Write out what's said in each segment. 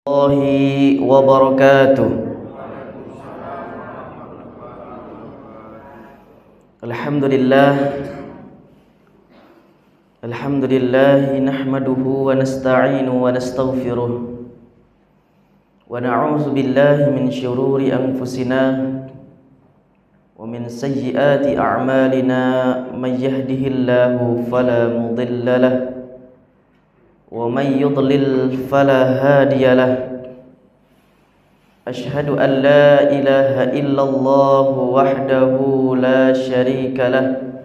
Warahmatullahi wabarakatuh. Alhamdulillah nahmaduhu wa nasta'inu wa nastaghfiruh wa na'udzu billahi min syururi anfusina wa min sayyiati a'malina may yahdihillahu fala mudilla lahu wa may yudlil fala hadiya lahu. Ashhadu an la ilaha illallah wahdahu la syarika lahu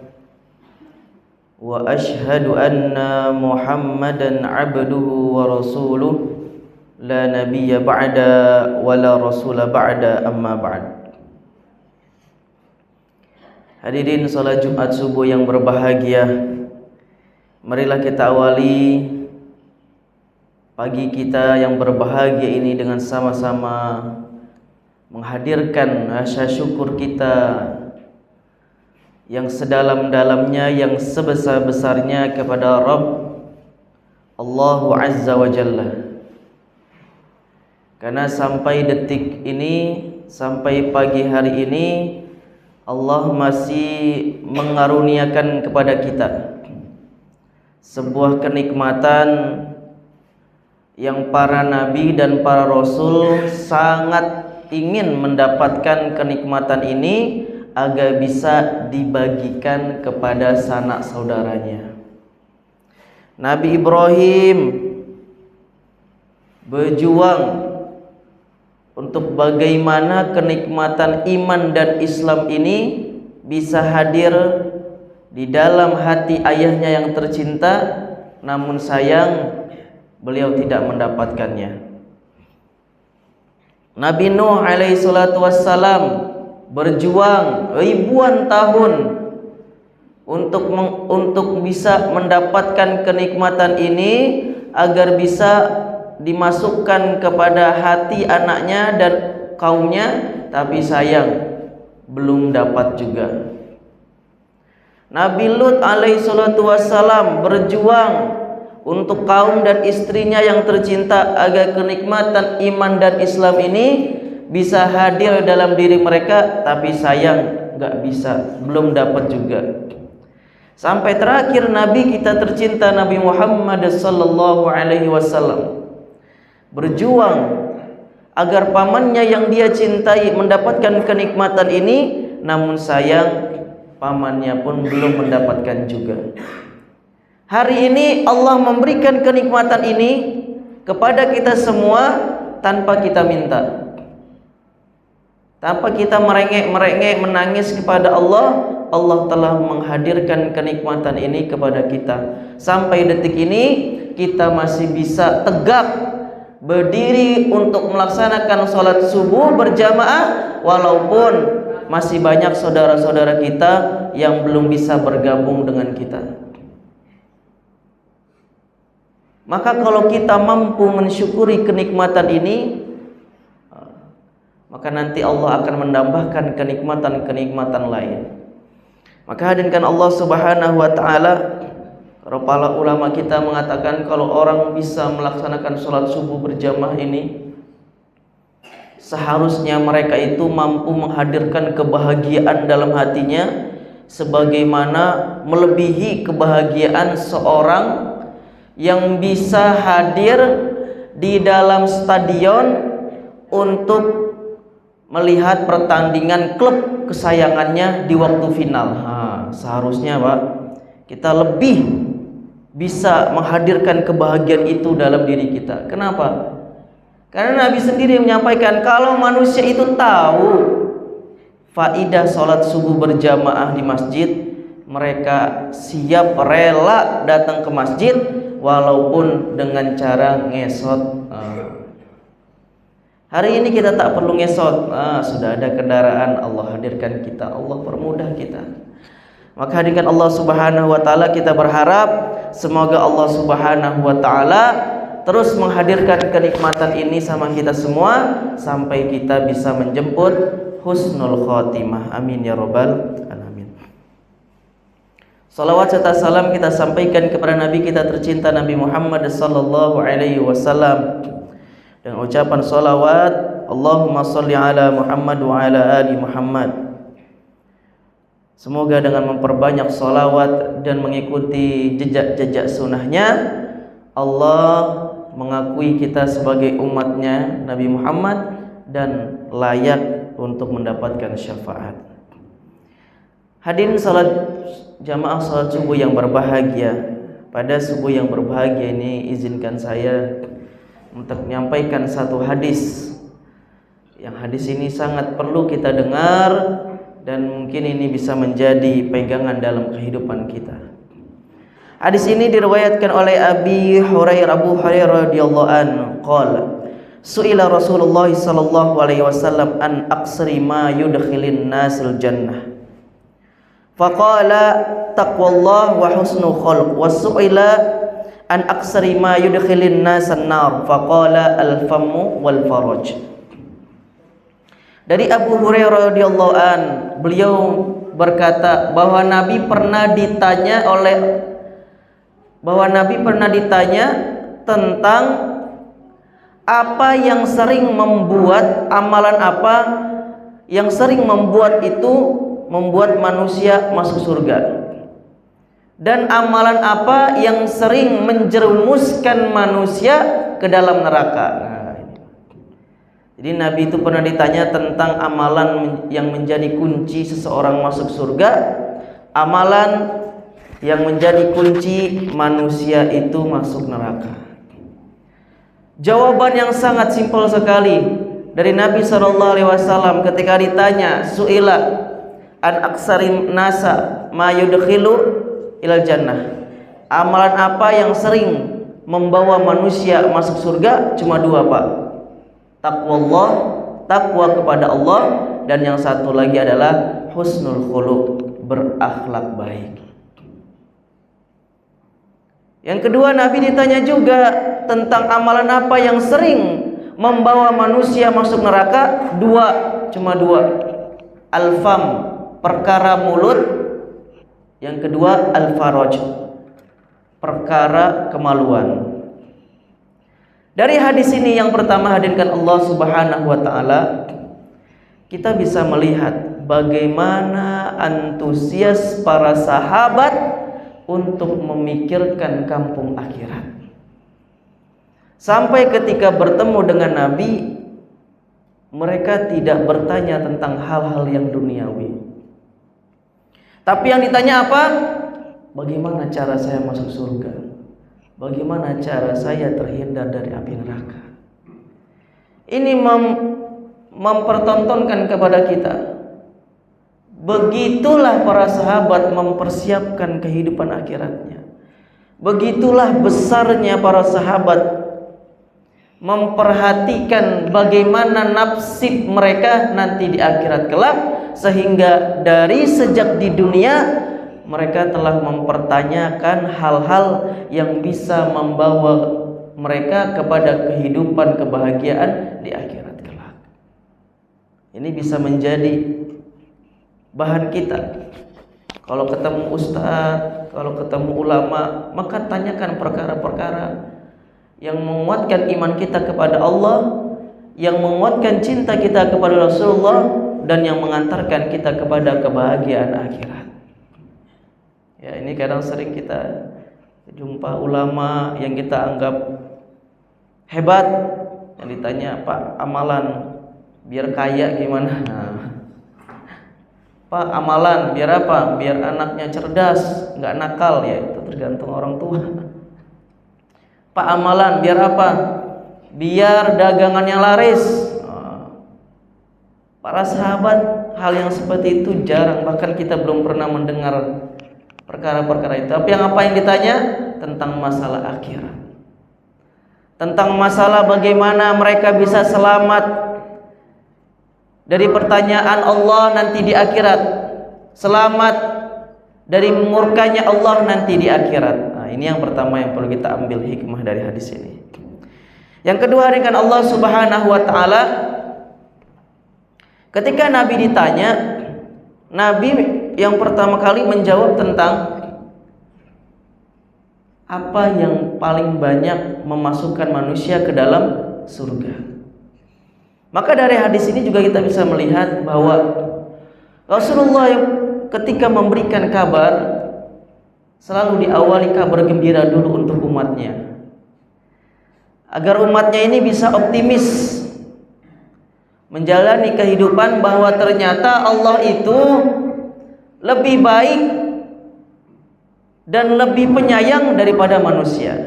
wa ashhadu anna Muhammadan abduhu wa rasuluh la nabiyya ba'da wa la rasula ba'da, amma ba'd. Hadirin salat Jumat subuh yang berbahagia, marilah kita awali pagi kita yang berbahagia ini dengan sama-sama menghadirkan rasa syukur kita yang sedalam-dalamnya, yang sebesar-besarnya kepada Rabb Allah Azza wa Jalla. Karena sampai detik ini, sampai pagi hari ini, Allah masih mengaruniakan kepada kita sebuah kenikmatan yang para nabi dan para rasul sangat ingin mendapatkan kenikmatan ini agar bisa dibagikan kepada sanak saudaranya. Nabi Ibrahim berjuang untuk bagaimana kenikmatan iman dan Islam ini bisa hadir di dalam hati ayahnya yang tercinta, namun sayang beliau tidak mendapatkannya. Nabi Nuh alaihi salatu wassalam berjuang ribuan tahun untuk bisa mendapatkan kenikmatan ini agar bisa dimasukkan kepada hati anaknya dan kaumnya, tapi sayang belum dapat juga. Nabi Lut alaihi salatu wassalam berjuang untuk kaum dan istrinya yang tercinta agar kenikmatan iman dan Islam ini bisa hadir dalam diri mereka, tapi sayang nggak bisa, belum dapat juga. Sampai terakhir Nabi kita tercinta Nabi Muhammad sallallahu alaihi wasallam berjuang agar pamannya yang dia cintai mendapatkan kenikmatan ini, namun sayang pamannya pun belum mendapatkan juga. Hari ini Allah memberikan kenikmatan ini kepada kita semua tanpa kita minta, tanpa kita merengek-merengek menangis kepada Allah. Allah telah menghadirkan kenikmatan ini kepada kita. Sampai detik ini kita masih bisa tegak berdiri untuk melaksanakan sholat subuh berjamaah, walaupun masih banyak saudara-saudara kita yang belum bisa bergabung dengan kita. Maka kalau kita mampu mensyukuri kenikmatan ini, maka nanti Allah akan menambahkan kenikmatan-kenikmatan lain. Maka hadirkan Allah Subhanahu wa taala, para ulama kita mengatakan kalau orang bisa melaksanakan sholat subuh berjamaah ini, seharusnya mereka itu mampu menghadirkan kebahagiaan dalam hatinya sebagaimana melebihi kebahagiaan seorang yang bisa hadir di dalam stadion untuk melihat pertandingan klub kesayangannya di waktu final. Seharusnya Pak, kita lebih bisa menghadirkan kebahagiaan itu dalam diri kita. Kenapa? Karena Nabi sendiri menyampaikan kalau manusia itu tahu faidah sholat subuh berjamaah di masjid, mereka siap rela datang ke masjid walaupun dengan cara ngesot. Hari ini kita tak perlu ngesot, sudah ada kendaraan, Allah hadirkan kita, Allah permudah kita. Maka hadirkan Allah Subhanahu wa taala, kita berharap semoga Allah Subhanahu wa taala terus menghadirkan kenikmatan ini sama kita semua sampai kita bisa menjemput husnul khotimah. Amin ya rabbal alamin. Salawat serta salam kita sampaikan kepada Nabi kita tercinta Nabi Muhammad sallallahu alaihi wasallam dengan ucapan salawat, Allahumma salli ala Muhammad wa ala ali Muhammad. Semoga dengan memperbanyak salawat dan mengikuti jejak-jejak sunnahnya, Allah mengakui kita sebagai umatnya Nabi Muhammad dan layak untuk mendapatkan syafaat. Hadirin salat jamaah salat subuh yang berbahagia, pada subuh yang berbahagia ini izinkan saya untuk menyampaikan satu hadis. Yang hadis ini sangat perlu kita dengar dan mungkin ini bisa menjadi pegangan dalam kehidupan kita. Hadis ini diriwayatkan oleh Abu Hurairah radhiyallahu anhu qala su'ila Rasulullah sallallahu alaihi wasallam an aqsari ma yudkhilin nasil jannah faqala taqwallah wa husnul khuluq wa su'ila an aqsari ma yudkhilin nasan nar faqala al famu wal faraj. Dari Abu Hurairah radhiyallahu an, beliau berkata bahwa Nabi pernah ditanya tentang apa yang sering membuat amalan apa yang sering membuat manusia masuk surga, dan amalan apa yang sering menjerumuskan manusia ke dalam neraka. Jadi Nabi itu pernah ditanya tentang amalan yang menjadi kunci seseorang masuk surga, amalan yang menjadi kunci manusia itu masuk neraka. Jawaban yang sangat simpel sekali dari Nabi SAW ketika ditanya su'ila an aksarin nasa ma yudkhilu ilal jannah, amalan apa yang sering membawa manusia masuk surga? Cuma dua, Pak. Taqwallah, takwa kepada Allah, dan yang satu lagi adalah husnul khuluq, berakhlak baik. Yang kedua, Nabi ditanya juga tentang amalan apa yang sering membawa manusia masuk neraka? Cuma dua. Al-fam, perkara mulut. Yang kedua al-faraj, perkara kemaluan. Dari hadis ini yang pertama, hadirkan Allah Subhanahu wa taala, kita bisa melihat bagaimana antusias para sahabat untuk memikirkan kampung akhirat. Sampai ketika bertemu dengan Nabi, mereka tidak bertanya tentang hal-hal yang duniawi. Tapi yang ditanya apa? Bagaimana cara saya masuk surga? Bagaimana cara saya terhindar dari api neraka? Ini mempertontonkan kepada kita, begitulah para sahabat mempersiapkan kehidupan akhiratnya. Begitulah besarnya para sahabat memperhatikan bagaimana nasib mereka nanti di akhirat kelak, sehingga dari sejak di dunia mereka telah mempertanyakan hal-hal yang bisa membawa mereka kepada kehidupan kebahagiaan di akhirat kelak. Ini bisa menjadi bahan kita. Kalau ketemu ustaz, kalau ketemu ulama, maka tanyakan perkara-perkara yang menguatkan iman kita kepada Allah, yang menguatkan cinta kita kepada Rasulullah, dan yang mengantarkan kita kepada kebahagiaan akhirat. Ya, ini kadang sering kita jumpa ulama yang kita anggap hebat, yang ditanya, Pak, amalan biar kaya gimana? Pak, amalan biar apa? Biar anaknya cerdas, nggak nakal. Ya, itu tergantung orang tua. Pak, amalan biar apa? Biar dagangannya laris. Para sahabat hal yang seperti itu jarang, bahkan kita belum pernah mendengar perkara-perkara itu. Tapi yang apa yang ditanya? Tentang masalah akhirat, tentang masalah bagaimana mereka bisa selamat dari pertanyaan Allah nanti di akhirat, selamat dari murkanya Allah nanti di akhirat. Nah, ini yang pertama yang perlu kita ambil hikmah dari hadis ini. Yang kedua, dengan Allah Subhanahu wa taala, ketika Nabi ditanya, Nabi yang pertama kali menjawab tentang apa yang paling banyak memasukkan manusia ke dalam surga. Maka dari hadis ini juga kita bisa melihat bahwa Rasulullah ketika memberikan kabar selalu diawali kabar gembira dulu untuk umatnya, agar umatnya ini bisa optimis menjalani kehidupan bahwa ternyata Allah itu lebih baik dan lebih penyayang daripada manusia.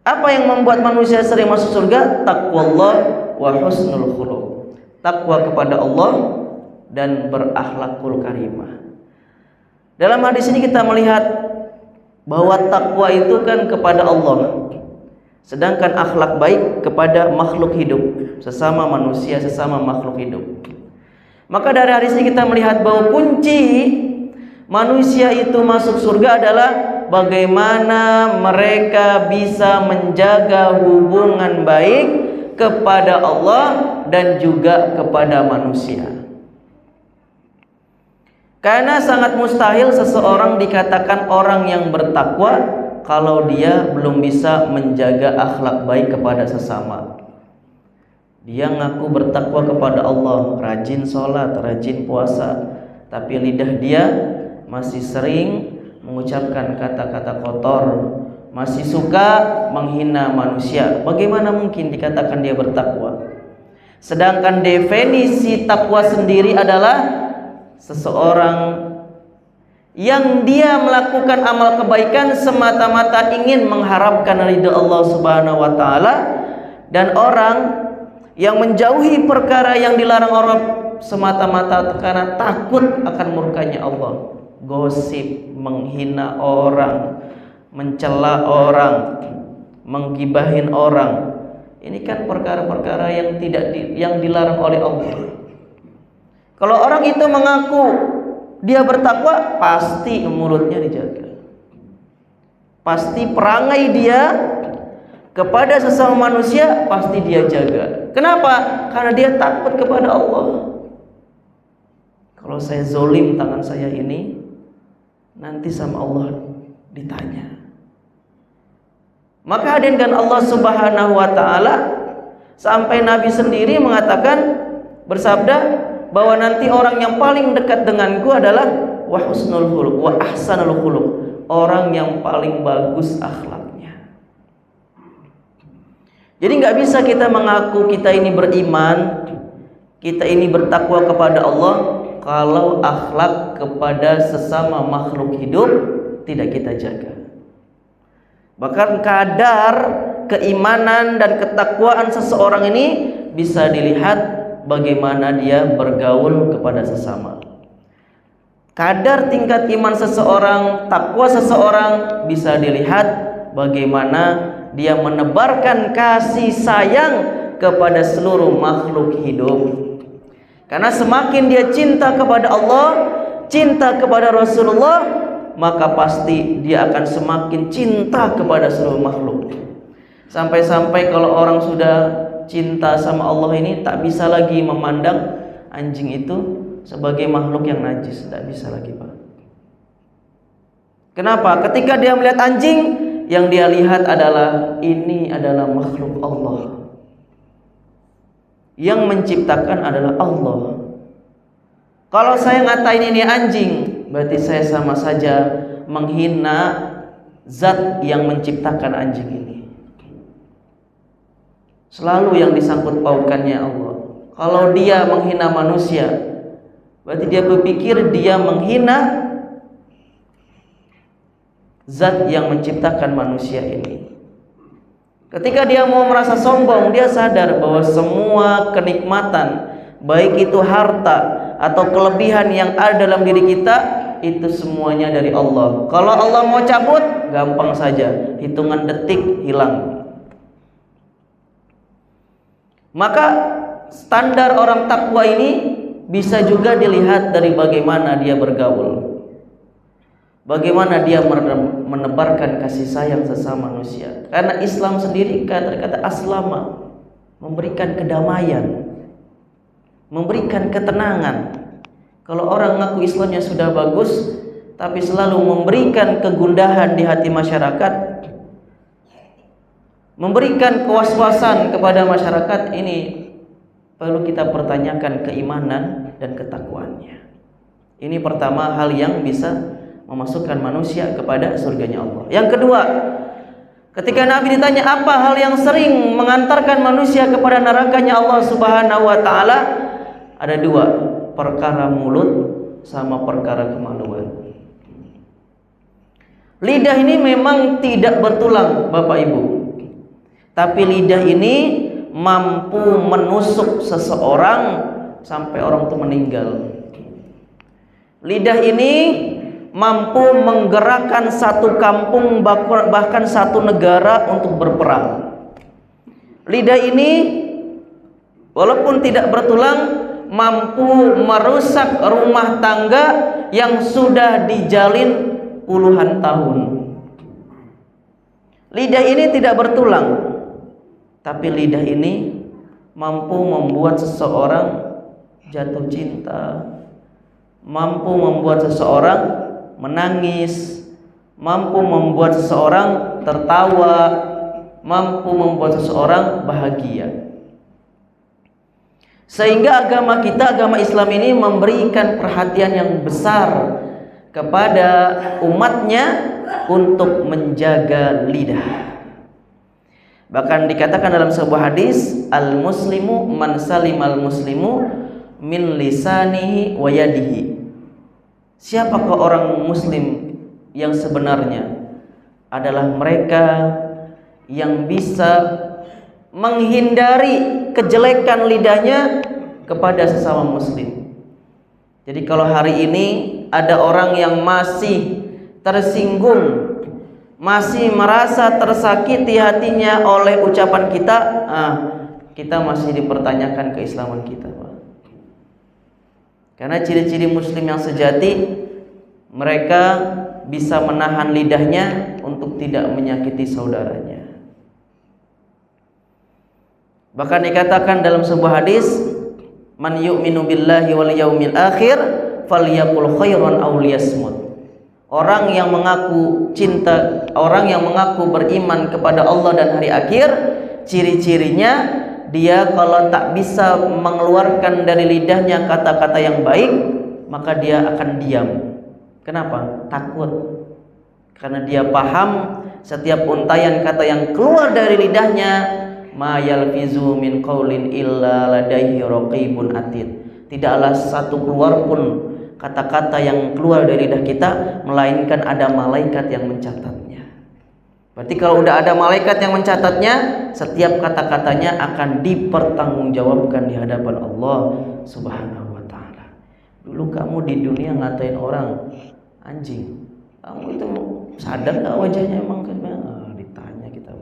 Apa yang membuat manusia sering masuk surga? Taqwallah wa husnul khuluq. Takwa kepada Allah dan berakhlakul karimah. Dalam hadis ini kita melihat bahwa takwa itu kan kepada Allah, sedangkan akhlak baik kepada makhluk hidup, sesama manusia, sesama makhluk hidup. Maka dari hadis ini kita melihat bahwa kunci manusia itu masuk surga adalah bagaimana mereka bisa menjaga hubungan baik kepada Allah dan juga kepada manusia. Karena sangat mustahil seseorang dikatakan orang yang bertakwa kalau dia belum bisa menjaga akhlak baik kepada sesama. Dia ngaku bertakwa kepada Allah, rajin sholat, rajin puasa, tapi lidah dia masih sering mengucapkan kata-kata kotor, masih suka menghina manusia. Bagaimana mungkin dikatakan dia bertakwa? Sedangkan definisi takwa sendiri adalah seseorang yang dia melakukan amal kebaikan semata-mata ingin mengharapkan ridha Allah Subhanahu wa taala, dan orang yang menjauhi perkara yang dilarang Allah semata-mata karena takut akan murkanya Allah. Gosip, menghina orang, mencela orang, menggibahin orang, ini kan perkara-perkara yang yang dilarang oleh Allah. Kalau orang itu mengaku dia bertakwa, pasti mulutnya dijaga, pasti perangai dia kepada sesama manusia pasti dia jaga. Kenapa? Karena dia takut kepada Allah. Kalau saya zolim tangan saya ini, nanti sama Allah ditanya. Maka hadirkan Allah Subhanahu wa taala, sampai Nabi sendiri mengatakan, bersabda bahwa nanti orang yang paling dekat denganku adalah wa husnul khuluq wa ahsanul khuluq, orang yang paling bagus akhlaknya. Jadi nggak bisa kita mengaku kita ini beriman, kita ini bertakwa kepada Allah, kalau akhlak kepada sesama makhluk hidup tidak kita jaga. Bahkan kadar keimanan dan ketakwaan seseorang ini bisa dilihat bagaimana dia bergaul kepada sesama. Kadar tingkat iman seseorang, takwa seseorang bisa dilihat bagaimana dia menebarkan kasih sayang kepada seluruh makhluk hidup. Karena semakin dia cinta kepada Allah, cinta kepada Rasulullah, maka pasti dia akan semakin cinta kepada seluruh makhluk. Sampai-sampai kalau orang sudah cinta sama Allah ini, tak bisa lagi memandang anjing itu sebagai makhluk yang najis. Tak bisa lagi, Pak. Kenapa? Ketika dia melihat anjing, yang dia lihat adalah ini adalah makhluk Allah. Yang menciptakan adalah Allah. Kalau saya ngatain ini anjing, berarti saya sama saja menghina zat yang menciptakan anjing ini. Selalu yang disangkut pautkannya Allah. Kalau dia menghina manusia, berarti dia berpikir dia menghina zat yang menciptakan manusia ini. Ketika dia mau merasa sombong, dia sadar bahwa semua kenikmatan, baik itu harta atau kelebihan yang ada dalam diri kita, itu semuanya dari Allah. Kalau Allah mau cabut, gampang saja, hitungan detik hilang. Maka standar orang takwa ini bisa juga dilihat dari bagaimana dia bergaul, bagaimana dia menebarkan kasih sayang sesama manusia. Karena Islam sendiri kata aslama, memberikan kedamaian, memberikan ketenangan. Kalau orang ngaku Islamnya sudah bagus, tapi selalu memberikan kegundahan di hati masyarakat, memberikan kewaswasan kepada masyarakat, ini perlu kita pertanyakan keimanan dan ketakwaannya. Ini pertama hal yang bisa memasukkan manusia kepada surganya Allah. Yang kedua, ketika Nabi ditanya apa hal yang sering mengantarkan manusia kepada nerakanya Allah Subhanahu wa taala, ada dua, perkara mulut sama perkara kemaluan. Lidah ini memang tidak bertulang, Bapak Ibu. Tapi lidah ini mampu menusuk seseorang sampai orang itu meninggal. Lidah ini mampu menggerakkan satu kampung, bahkan satu negara untuk berperang. Lidah ini walaupun tidak bertulang, mampu merusak rumah tangga yang sudah dijalin puluhan tahun. Lidah ini tidak bertulang, tapi lidah ini mampu membuat seseorang jatuh cinta, mampu membuat seseorang menangis, mampu membuat seseorang tertawa, mampu membuat seseorang bahagia. Sehingga agama kita, agama Islam ini memberikan perhatian yang besar kepada umatnya untuk menjaga lidah. Bahkan dikatakan dalam sebuah hadis, al-muslimu man salimal muslimu min lisanihi wa yadihi. Siapakah orang muslim yang sebenarnya? Adalah mereka yang bisa menghindari kejelekan lidahnya kepada sesama muslim. Jadi kalau hari ini ada orang yang masih tersinggung, masih merasa tersakiti hatinya oleh ucapan kita, kita masih dipertanyakan keislaman kita, Pak. Karena ciri-ciri muslim yang sejati, mereka bisa menahan lidahnya untuk tidak menyakiti saudaranya. Bahkan dikatakan dalam sebuah hadis, man yu'minu billahi wal yaumil akhir falyaqul khairan aw liyasmut. Orang yang mengaku cinta, orang yang mengaku beriman kepada Allah dan hari akhir, ciri-cirinya dia kalau tak bisa mengeluarkan dari lidahnya kata-kata yang baik, maka dia akan diam. Kenapa? Takut. Karena dia paham setiap untayan kata yang keluar dari lidahnya, ma yalfizu min qaulin illa ladaihi raqibun atid. Tidaklah satu keluar pun kata-kata yang keluar dari lidah kita, melainkan ada malaikat yang mencatatnya. Berarti kalau udah ada malaikat yang mencatatnya, setiap kata-katanya akan dipertanggungjawabkan di hadapan Allah Subhanahu wa taala. Dulu kamu di dunia ngatain orang anjing, kamu itu sadar gak wajahnya emang? Ditanya kita.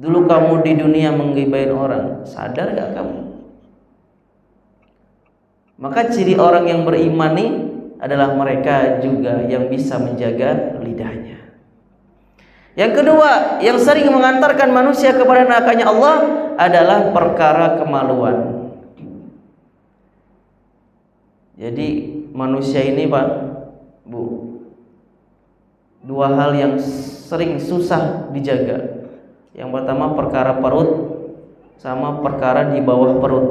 Dulu kamu di dunia menggibahin orang, sadar gak kamu? Maka ciri orang yang beriman ini adalah mereka juga yang bisa menjaga lidahnya. Yang kedua, yang sering mengantarkan manusia kepada nerakanya Allah adalah perkara kemaluan. Jadi manusia ini, Pak, Bu, dua hal yang sering susah dijaga. Yang pertama perkara perut sama perkara di bawah perut.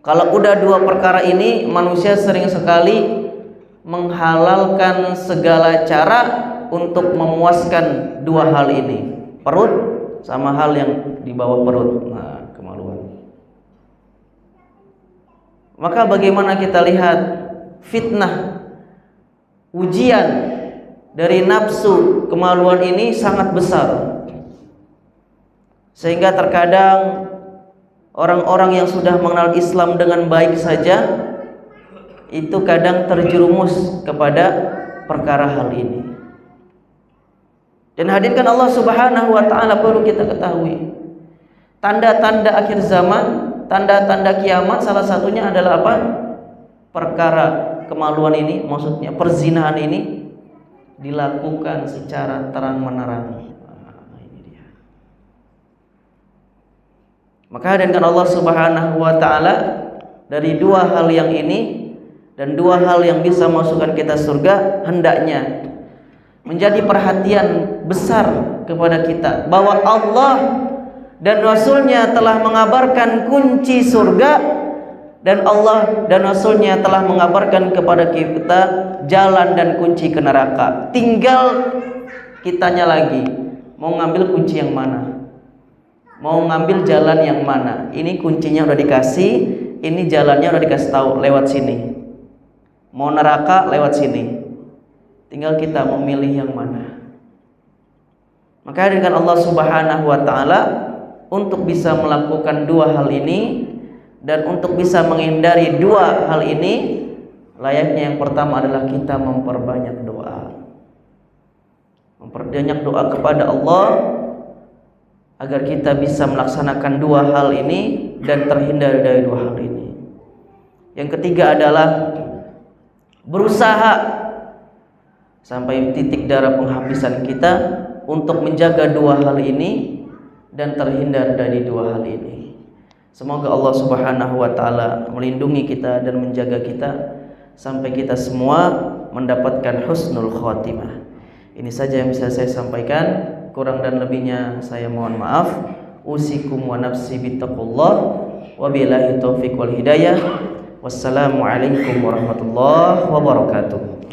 Kalau udah dua perkara ini, manusia sering sekali menghalalkan segala cara untuk memuaskan dua hal ini, perut sama hal yang di bawah perut, kemaluan. Maka bagaimana kita lihat fitnah, ujian dari nafsu kemaluan ini sangat besar, sehingga terkadang orang-orang yang sudah mengenal Islam dengan baik saja itu kadang terjerumus kepada perkara hal ini. Dan hadirkan Allah Subhanahu wa taala perlu kita ketahui, tanda-tanda akhir zaman, tanda-tanda kiamat salah satunya adalah apa? Perkara kemaluan ini, maksudnya perzinahan ini dilakukan secara terang-menerang. Maka hadirkan Allah Subhanahu wa taala dari dua hal yang ini dan dua hal yang bisa masukkan kita surga, hendaknya menjadi perhatian besar kepada kita bahwa Allah dan Rasulnya telah mengabarkan kunci surga, dan Allah dan Rasulnya telah mengabarkan kepada kita jalan dan kunci ke neraka. Tinggal kitanya lagi, mau ngambil kunci yang mana, mau ngambil jalan yang mana. Ini kuncinya udah dikasih, ini jalannya udah dikasih tahu, lewat sini. Mau neraka lewat sini, tinggal kita memilih yang mana. Maka dengan Allah Subhanahu wa ta'ala, untuk bisa melakukan dua hal ini dan untuk bisa menghindari dua hal ini, layaknya yang pertama adalah kita memperbanyak doa. Memperbanyak doa kepada Allah agar kita bisa melaksanakan dua hal ini dan terhindar dari dua hal ini. Yang ketiga adalah berusaha sampai titik darah penghabisan kita untuk menjaga dua hal ini dan terhindar dari dua hal ini. Semoga Allah Subhanahu wa ta'ala melindungi kita dan menjaga kita sampai kita semua mendapatkan husnul khotimah. Ini saja yang bisa saya sampaikan, kurang dan lebihnya saya mohon maaf. Usikum wa nafsi bittaqullah, wa billahi taufiq wal hidayah. Wassalamualaikum warahmatullahi wabarakatuh.